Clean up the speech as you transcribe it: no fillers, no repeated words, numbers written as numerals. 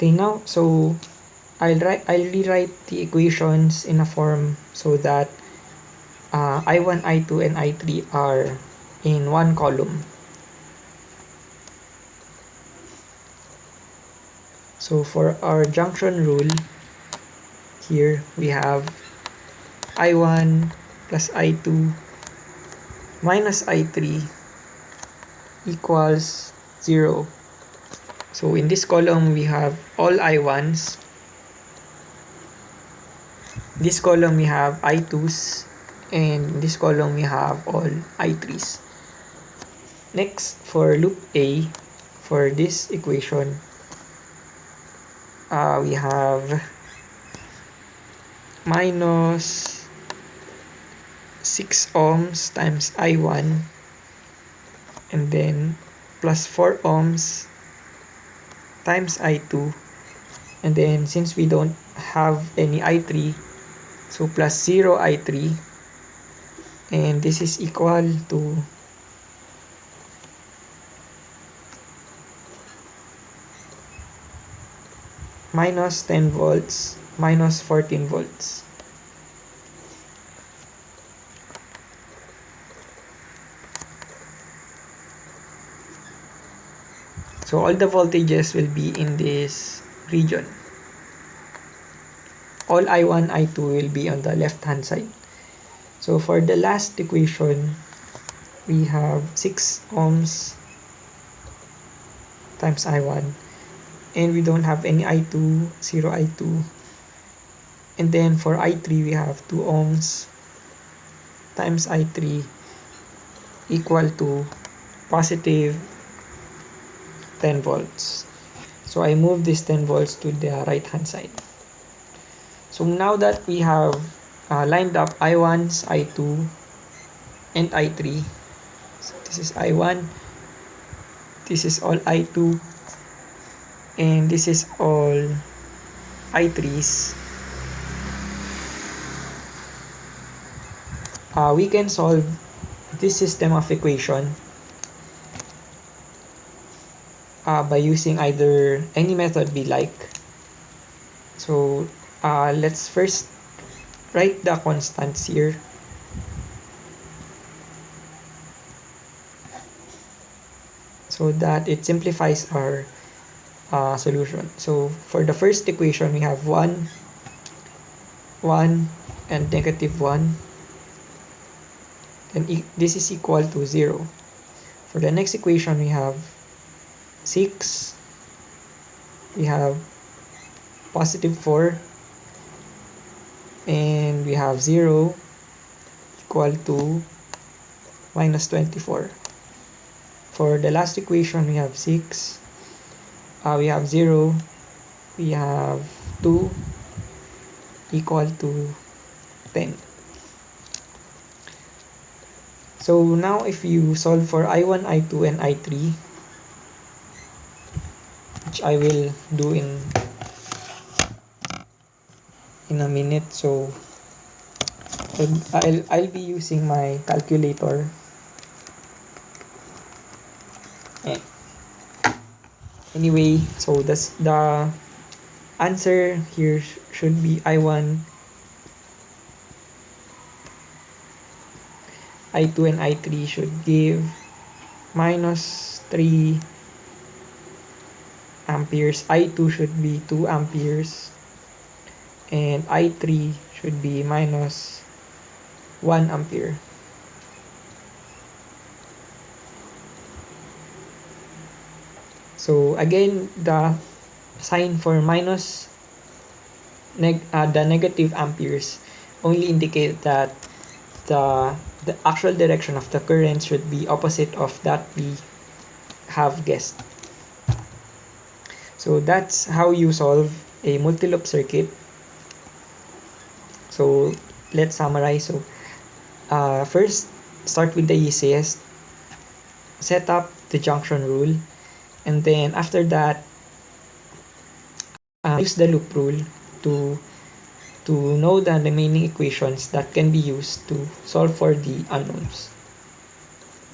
Okay, now, so I'll rewrite the equations in a form so that I1, I2, and I3 are in one column. So for our junction rule, here we have I1 plus I2 minus I3 equals 0. So in this column, we have all I1s. This column, we have I2s. And in this column, we have all I3s. Next, for loop A, for this equation, we have minus 6 ohms times I1, and then plus 4 ohms times I2, and then since we don't have any I3, so plus 0 I3, and this is equal to minus 10 volts minus 14 volts. So all the voltages will be in this region. All I1, I2 will be on the left hand side. So for the last equation, we have 6 ohms times I1, and we don't have any I2, 0 I2. And then for I3, we have 2 ohms times I3 equal to positive 10 volts. So I move this 10 volts to the right hand side. So now that we have lined up I1s, I2, and I3, so this is I1, this is all I2, and this is all I3s. We can solve this system of equation by using either any method we like. So let's first write the constants here. So that it simplifies our solution. So for the first equation, we have 1, 1, and negative 1. Then this is equal to 0. For the next equation, we have 6, we have positive 4, and we have 0 equal to minus 24. For the last equation, we have 6, we have 0, we have 2 equal to 10. So now if you solve for I1, I2, and I3, which I will do in a minute, so I'll be using my calculator. Anyway, so the answer here should be I1, I2, and I3 should give minus 3 amperes, I2 should be 2 amperes, and I3 should be minus 1 ampere. So again, the sign for minus the negative amperes only indicate that the actual direction of the current should be opposite of that we have guessed. So that's how you solve a multi-loop circuit. So let's summarize. So first, start with the easiest. Set up the junction rule, and then after that, use the loop rule to know the remaining equations that can be used to solve for the unknowns.